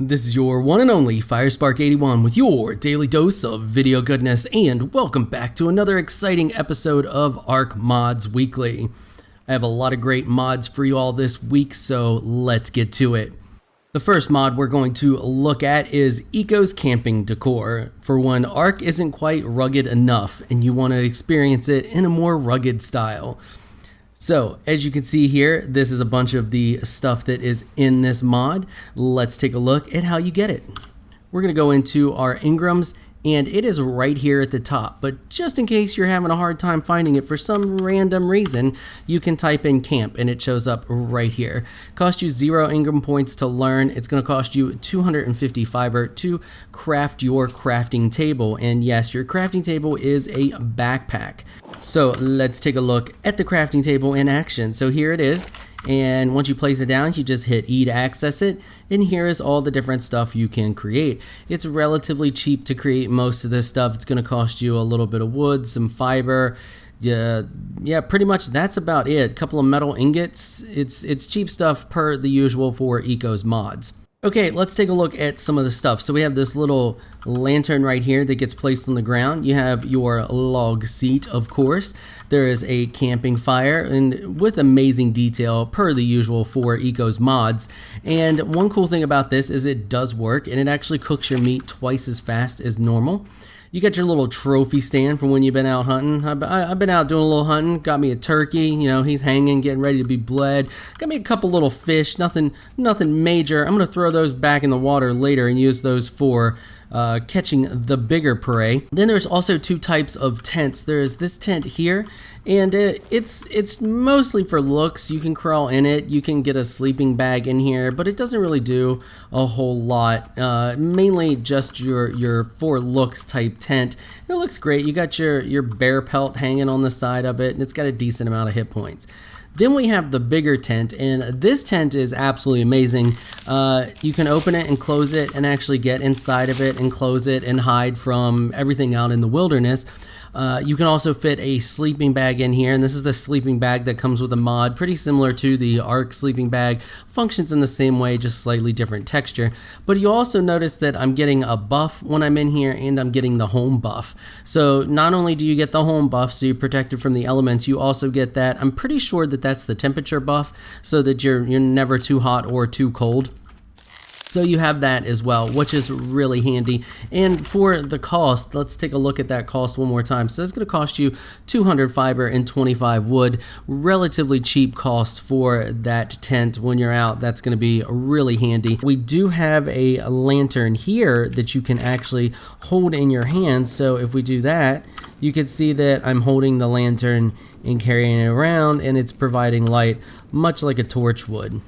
This is your one and only FireSpark81 with your daily dose of video goodness, and welcome back to another exciting episode of Ark Mods Weekly. I have a lot of great mods for you all this week, so let's get to it. The first mod we're going to look at is Eco's Camping Decor, for when Ark isn't quite rugged enough and you want to experience it in a more rugged style. So, as you can see here, this is a bunch of the stuff that is in this mod. Let's take a look at how you get it. We're going to go into our Ingrams, and it is right here at the top. But just in case you're having a hard time finding it for some random reason, you can type in camp, and it shows up right here. Cost you 0 Ingram points to learn. It's going to cost you 250 fiber to craft your crafting table. And yes, your crafting table is a backpack. So let's take a look at the crafting table in action. So here it is, and once you place it down, you just hit E to access it, and here is all the different stuff you can create. It's relatively cheap to create most of this stuff. It's going to cost you a little bit of wood, some fiber. Yeah, pretty much that's about it. A couple of metal ingots. It's cheap stuff per the usual for Eco's mods. Okay, let's take a look at some of the stuff. So we have this little lantern right here that gets placed on the ground. You have your log seat, of course. There is a camping fire, and with amazing detail per the usual for Eco's mods. And one cool thing about this is it does work, and it actually cooks your meat twice as fast as normal. You got your little trophy stand for when you've been out hunting. I've been out doing a little hunting. Got me a turkey. You know, he's hanging, getting ready to be bled. Got me a couple little fish. Nothing major. I'm gonna throw those back in the water later and use those for catching the bigger prey. Then there's also two types of tents. There's this tent here, and it's mostly for looks. You can crawl in it. You can get a sleeping bag in here, but it doesn't really do a whole lot. Mainly just your for looks type tent. It looks great. You got your bear pelt hanging on the side of it, and it's got a decent amount of hit points. Then we have the bigger tent, and this tent is absolutely amazing. You can open it and close it and actually get inside of it and close it and hide from everything out in the wilderness. You can also fit a sleeping bag in here, and this is the sleeping bag that comes with a mod, pretty similar to the Ark sleeping bag. Functions in the same way, just slightly different texture. But you also notice that I'm getting a buff when I'm in here, and I'm getting the home buff. So not only do you get the home buff, so you're protected from the elements, you also get that. I'm pretty sure that that's the temperature buff, so that you're never too hot or too cold. So you have that as well, which is really handy. And for the cost, let's take a look at that cost one more time. So it's going to cost you 200 fiber and 25 wood. Relatively cheap cost for that tent when you're out. That's going to be really handy. We do have a lantern here that you can actually hold in your hands. So if we do that, you can see that I'm holding the lantern and carrying it around, and it's providing light much like a torch would.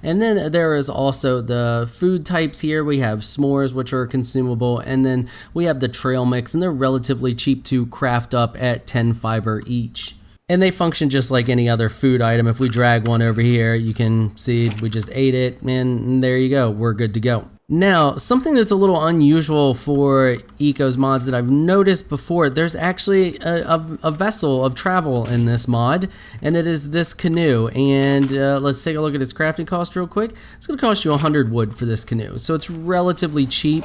And then there is also the food types here. We have s'mores, which are consumable, and then we have the trail mix, and they're relatively cheap to craft up at 10 fiber each. And they function just like any other food item. If we drag one over here, you can see we just ate it, and there you go, we're good to go. Now, something that's a little unusual for Eco's mods that I've noticed before, there's actually a vessel of travel in this mod, and it is this canoe. And let's take a look at its crafting cost real quick. It's going to cost you 100 wood for this canoe, so it's relatively cheap.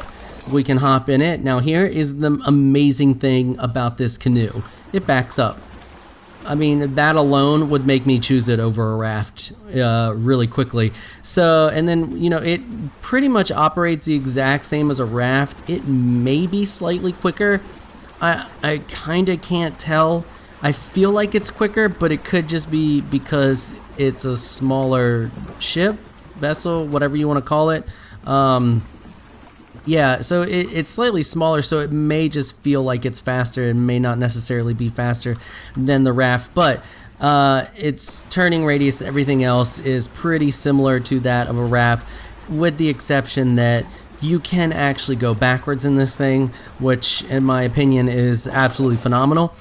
We can hop in it. Now, here is the amazing thing about this canoe. It backs up. I mean, that alone would make me choose it over a raft really quickly. So, and then, you know, it pretty much operates the exact same as a raft. It may be slightly quicker. I kind of can't tell. I feel like it's quicker, but it could just be because it's a smaller ship, vessel, whatever you want to call it. Yeah, so it's slightly smaller, so it may just feel like it's faster. It may not necessarily be faster than the raft, but its turning radius, everything else is pretty similar to that of a raft, with the exception that you can actually go backwards in this thing, which in my opinion is absolutely phenomenal.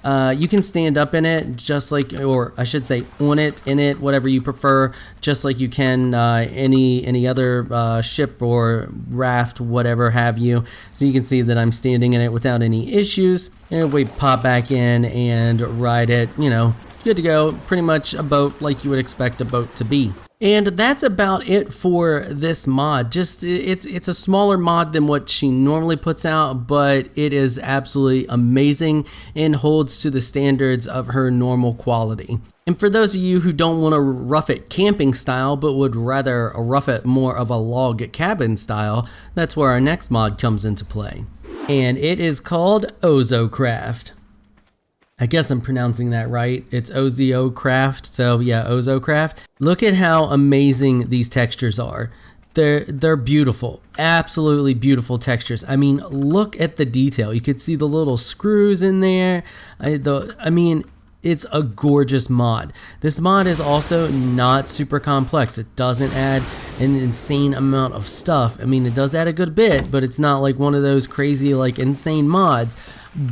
You can stand up in it just like, or I should say on it, in it, whatever you prefer, just like you can any other ship or raft, whatever have you. So you can see that I'm standing in it without any issues. And if we pop back in and ride it, you know, good to go. Pretty much a boat like you would expect a boat to be. And that's about it for this mod. Just it's a smaller mod than what she normally puts out, but it is absolutely amazing and holds to the standards of her normal quality. And for those of you who don't want to rough it camping style, but would rather rough it more of a log cabin style, that's where our next mod comes into play. And it is called OzoCraft. I guess I'm pronouncing that right. It's OzoCraft, so yeah, OzoCraft. Look at how amazing these textures are. They're beautiful, absolutely beautiful textures. I mean, look at the detail. You could see the little screws in there. I mean, it's a gorgeous mod. This mod is also not super complex. It doesn't add an insane amount of stuff. I mean, it does add a good bit, but it's not like one of those crazy, like, insane mods.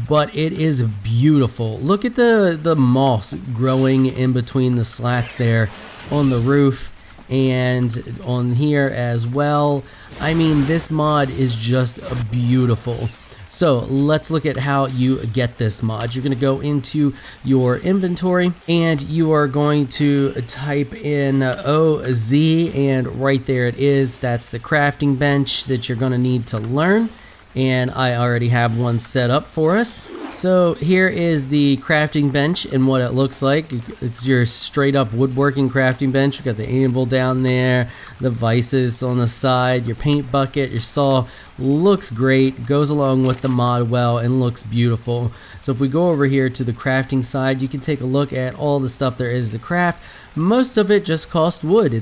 But it is beautiful. Look at the moss growing in between the slats there on the roof and on here as well. I mean, this mod is just beautiful. So let's look at how you get this mod. You're going to go into your inventory and you are going to type in OZ, and right there it is. That's the crafting bench that you're going to need to learn. And I already have one set up for us. So here is the crafting bench and what it looks like. It's your straight up woodworking crafting bench. You've got the anvil down there, the vices on the side, your paint bucket, your saw. Looks great, goes along with the mod well, and looks beautiful. So if we go over here to the crafting side, you can take a look at all the stuff there is to craft. Most of it just costs wood.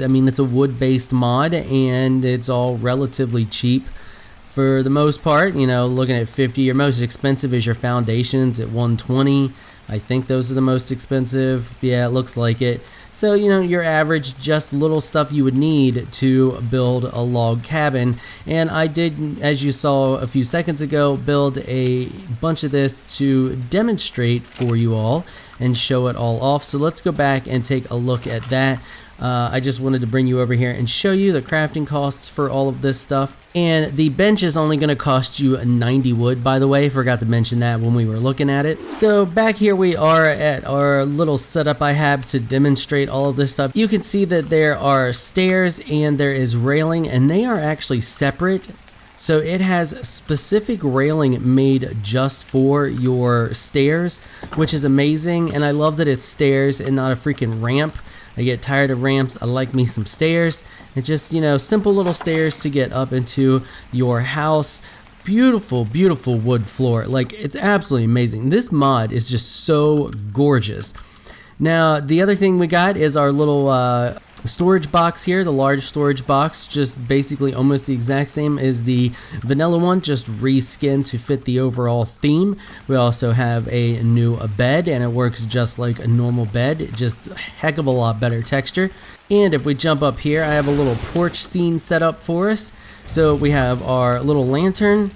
I mean, it's a wood-based mod, and it's all relatively cheap. For the most part, you know, looking at 50, your most expensive is your foundations at 120. I think those are the most expensive. Yeah, it looks like it. So, you know, your average, just little stuff you would need to build a log cabin. And I did, as you saw a few seconds ago, build a bunch of this to demonstrate for you all and show it all off. So let's go back and take a look at that. I just wanted to bring you over here and show you the crafting costs for all of this stuff. And the bench is only going to cost you 90 wood, by the way. Forgot to mention that when we were looking at it. So back here we are at our little setup I have to demonstrate all of this stuff. You can see that there are stairs and there is railing, and they are actually separate. So it has specific railing made just for your stairs, which is amazing. And I love that it's stairs and not a freaking ramp. I get tired of ramps. I like me some stairs. It's just, you know, simple little stairs to get up into your house. Beautiful, beautiful wood floor. Like, it's absolutely amazing. This mod is just so gorgeous. Now, the other thing we got is our little storage box here, the large storage box, just basically almost the exact same as the vanilla one, just reskinned to fit the overall theme. We also have a new bed, and it works just like a normal bed, just a heck of a lot better texture. And if we jump up here, I have a little porch scene set up for us. So we have our little lantern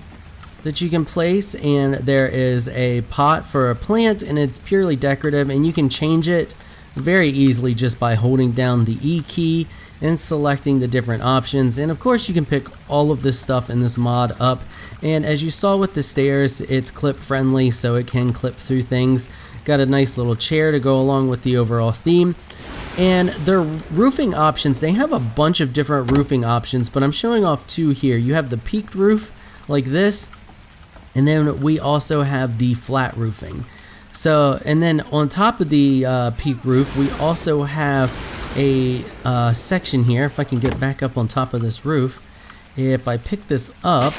that you can place, and there is a pot for a plant, and it's purely decorative, and you can change it very easily just by holding down the E key and selecting the different options. And of course you can pick all of this stuff in this mod up, and as you saw with the stairs, it's clip friendly, so it can clip through things. Got a nice little chair to go along with the overall theme. And their roofing options, they have a bunch of different roofing options, but I'm showing off two here. You have the peaked roof like this, and then we also have the flat roofing. So, and then on top of the peak roof, we also have a section here. If I can get back up on top of this roof, if I pick this up,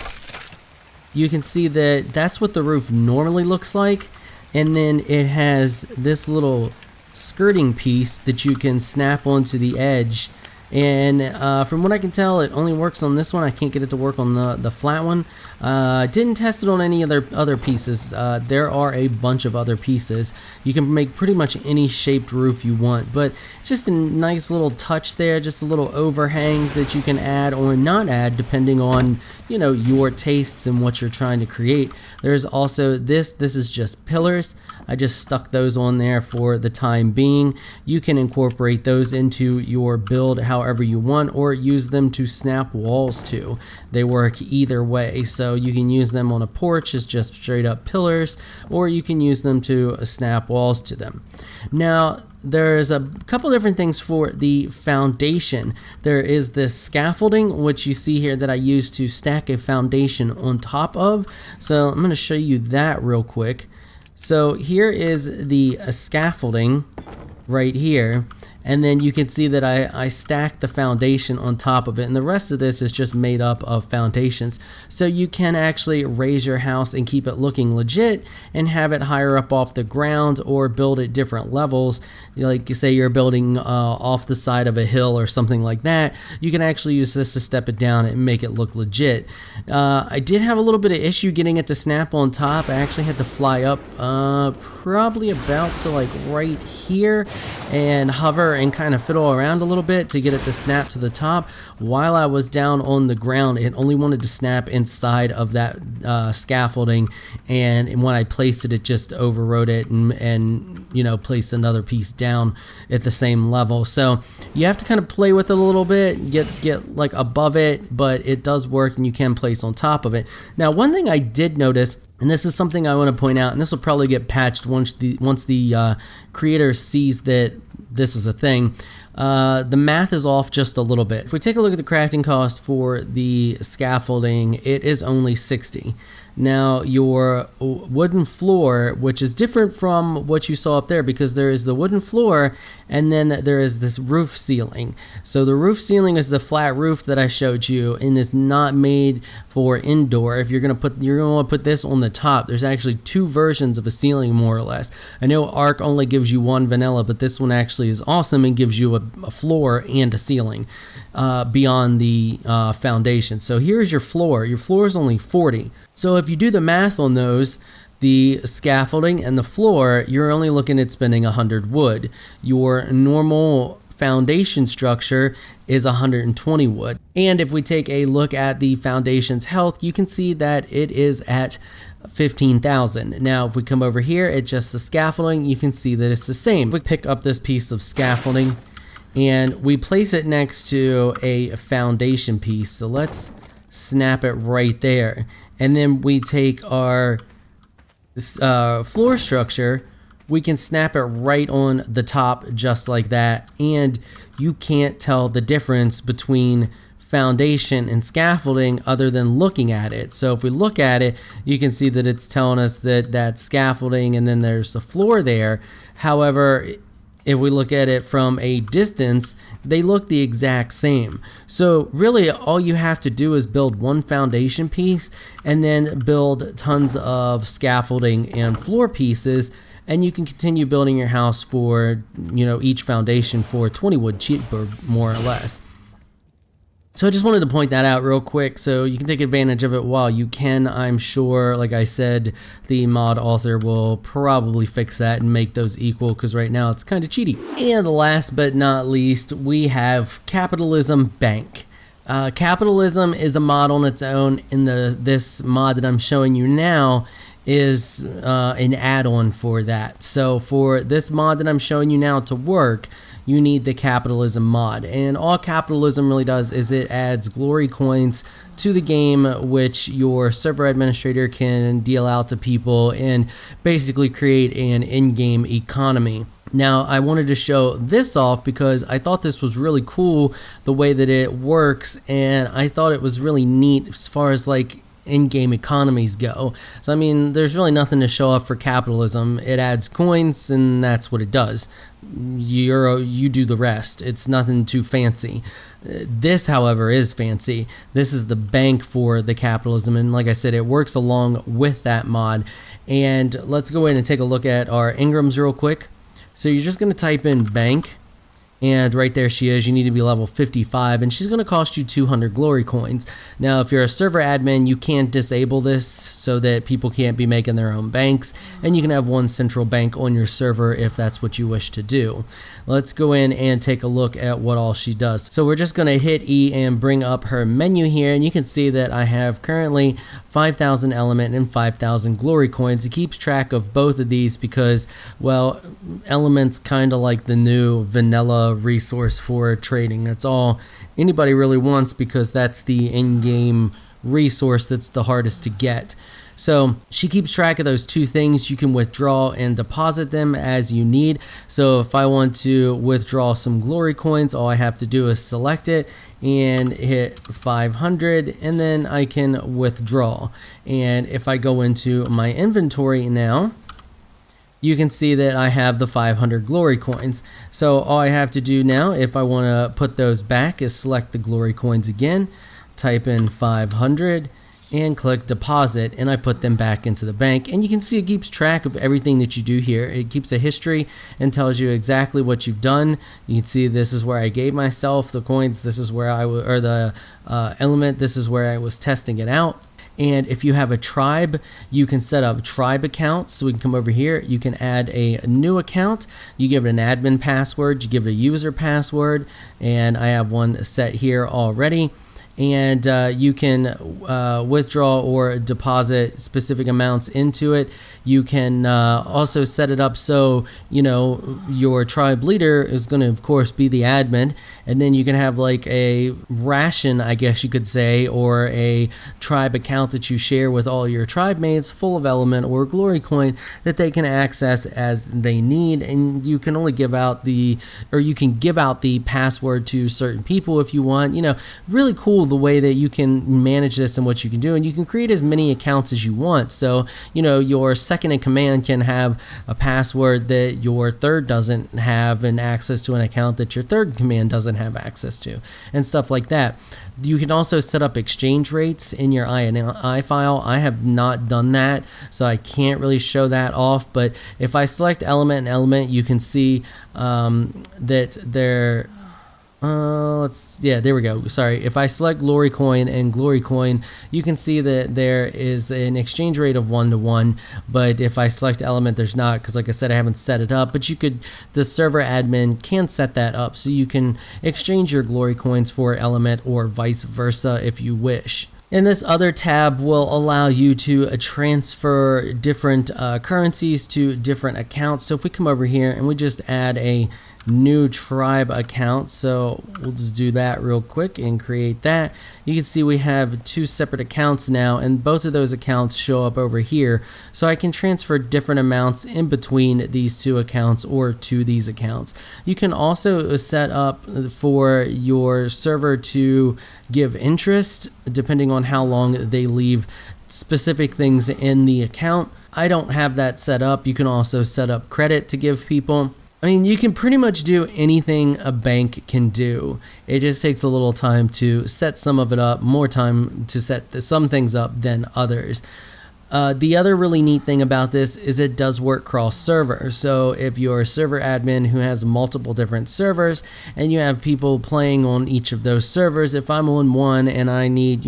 you can see that that's what the roof normally looks like. And then it has this little skirting piece that you can snap onto the edge. And from what I can tell, it only works on this one. I can't get it to work on the flat one. Didn't test it on any other pieces. There are a bunch of other pieces. You can make pretty much any shaped roof you want, but it's just a nice little touch there, just a little overhang that you can add or not add depending on, you know, your tastes and what you're trying to create. There's also this is just pillars. I just stuck those on there for the time being. You can incorporate those into your build however you want, or use them to snap walls to. They work either way, so you can use them on a porch as just straight up pillars, or you can use them to snap walls to them. Now, there's a couple different things for the foundation. There is this scaffolding, which you see here that I use to stack a foundation on top of. So I'm going to show you that real quick. So here is the scaffolding right here. And then you can see that I stacked the foundation on top of it, and the rest of this is just made up of foundations. So you can actually raise your house and keep it looking legit and have it higher up off the ground, or build at different levels. Like, say you're building off the side of a hill or something like that, you can actually use this to step it down and make it look legit. I did have a little bit of issue getting it to snap on top. I actually had to fly up probably about to like right here and hover and kind of fiddle around a little bit to get it to snap to the top. While I was down on the ground, it only wanted to snap inside of that scaffolding, and when I placed it, it just overrode it and you know, placed another piece down at the same level. So you have to kind of play with it a little bit, get like above it, but it does work and you can place on top of it. Now, one thing I did notice, and this is something I want to point out, and this will probably get patched once the creator sees that this is a thing. The math is off just a little bit. If we take a look at the crafting cost for the scaffolding, it is only 60. Now, your wooden floor, which is different from what you saw up there, because there is the wooden floor and then there is this roof ceiling. So the roof ceiling is the flat roof that I showed you, and is not made for indoor. If you're gonna want to put this on the top, there's actually two versions of a ceiling, more or less. I know Ark only gives you one vanilla, but this one actually is awesome and gives you a floor and a ceiling beyond the foundation. So here's your floor. Your floor is only 40. So if you do the math on those, the scaffolding and the floor, you're only looking at spending 100 wood. Your normal foundation structure is 120 wood. And if we take a look at the foundation's health, you can see that it is at 15,000. Now, if we come over here at just the scaffolding, you can see that it's the same. If we pick up this piece of scaffolding and we place it next to a foundation piece, so let's snap it right there. And then we take our floor structure, we can snap it right on the top just like that, and you can't tell the difference between foundation and scaffolding other than looking at it. So if we look at it, you can see that it's telling us that that's scaffolding and then there's the floor there. However, if we look at it from a distance, they look the exact same. So really all you have to do is build one foundation piece and then build tons of scaffolding and floor pieces, and you can continue building your house for, you know, each foundation for 20 wood cheaper, more or less. So I just wanted to point that out real quick so you can take advantage of it while you can. I'm sure, like I said, the mod author will probably fix that and make those equal, because right now it's kind of cheaty. And last but not least, we have Capitalism Bank. Capitalism is a mod on its own, and this mod that I'm showing you now is an add-on for that. So for this mod that I'm showing you now to work, you need the Capitalism mod, and all Capitalism really does is it adds glory coins to the game, which your server administrator can deal out to people and basically create an in-game economy. Now, I wanted to show this off because I thought this was really cool the way that it works, and I thought it was really neat as far as like in-game economies go. So I mean, there's really nothing to show off for capitalism. It adds coins and that's what it does. You do the rest. It's nothing too fancy. This, however, is fancy. This is the bank for the capitalism, and like I said, it works along with that mod. And let's go in and take a look at our Ingrams real quick. So you're just going to type in bank, and right there she is. You need to be level 55, and she's going to cost you 200 glory coins. Now, if you're a server admin, you can disable this so that people can't be making their own banks, and you can have one central bank on your server if that's what you wish to do. Let's go in and take a look at what all she does. So we're just going to hit E and bring up her menu here, and you can see that I have currently 5,000 element and 5,000 glory coins. It keeps track of both of these because, well, element's kind of like the new vanilla vanilla resource for trading. That's all anybody really wants, because that's the in-game resource that's the hardest to get. So she keeps track of those two things. You can withdraw and deposit them as you need. So if I want to withdraw some glory coins, all I have to do is select it and hit 500, and then I can withdraw. And if I go into my inventory now, you can see that I have the 500 glory coins. So all I have to do now, if I want to put those back, is select the glory coins again, type in 500, and click deposit, and I put them back into the bank. And you can see it keeps track of everything that you do here. It keeps a history and tells you exactly what you've done. You can see this is where I gave myself the coins, this is where or the element, this is where I was testing it out. And if you have a tribe, you can set up tribe accounts. So we can come over here, you can add a new account, you give it an admin password, you give it a user password, and I have one set here already. And you can withdraw or deposit specific amounts into it. You can also set it up so, you know, your tribe leader is going to, of course, be the admin. And then you can have like a ration, I guess you could say, or a tribe account that you share with all your tribe mates, full of element or glory coin that they can access as they need. And you can only give out the password to certain people if you want. You know, really cool the way that you can manage this and what you can do. And you can create as many accounts as you want. So, you know, your second in command can have a password that your third doesn't have, and access to an account that your third in command doesn't have access to, and stuff like that. You can also set up exchange rates in your INI file. I have not done that, so I can't really show that off. But if I select element and element, you can see that they're there we go. Sorry, if I select glory coin and glory coin, you can see that there is an exchange rate of 1-to-1, but if I select element, there's not, because like I said, I haven't set it up. But the server admin can set that up, so you can exchange your glory coins for element or vice versa if you wish. And this other tab will allow you to transfer different currencies to different accounts. So if we come over here and we just add a new tribe account, so we'll just do that real quick and create that. You can see we have two separate accounts now, and both of those accounts show up over here. So I can transfer different amounts in between these two accounts or to these accounts. You can also set up for your server to give interest depending on how long they leave specific things in the account. I don't have that set up. You can also set up credit to give people. I mean, you can pretty much do anything a bank can do. It just takes a little time to set some of it up, more time to set some things up than others. The other really neat thing about this is it does work cross-server. So if you're a server admin who has multiple different servers and you have people playing on each of those servers, if I'm on one and I need,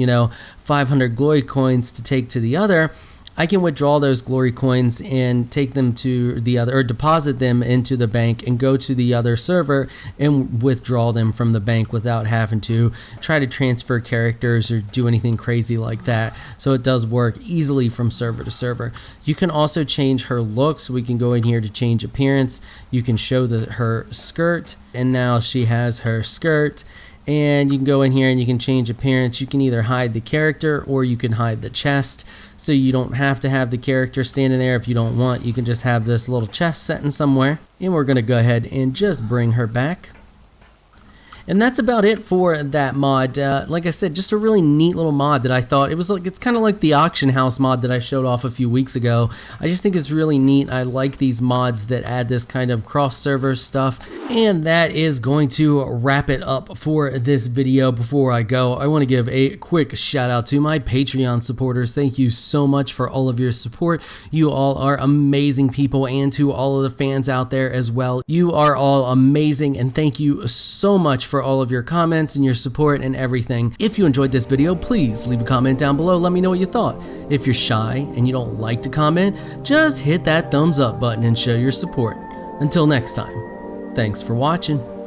500 glory coins to take to the other, I can withdraw those glory coins and take them to the other, or deposit them into the bank and go to the other server and withdraw them from the bank without having to try to transfer characters or do anything crazy like that. So it does work easily from server to server. You can also change her look. So we can go in here to change appearance. You can show her skirt, and now she has her skirt. And you can go in here and you can change appearance. You can either hide the character or you can hide the chest. So you don't have to have the character standing there if you don't want. You can just have this little chest sitting somewhere. And we're going to go ahead and just bring her back. And that's about it for that mod. Like I said, just a really neat little mod that I thought, it's kind of like the auction house mod that I showed off a few weeks ago. I just think it's really neat. I like these mods that add this kind of cross-server stuff. And that is going to wrap it up for this video. Before I go, I want to give a quick shout out to my Patreon supporters. Thank you so much for all of your support. You all are amazing people, and to all of the fans out there as well. You are all amazing, and thank you so much for all of your comments and your support and everything. If you enjoyed this video, please leave a comment down below. Let me know what you thought. If you're shy and you don't like to comment, just hit that thumbs up button and show your support. Until next time, thanks for watching.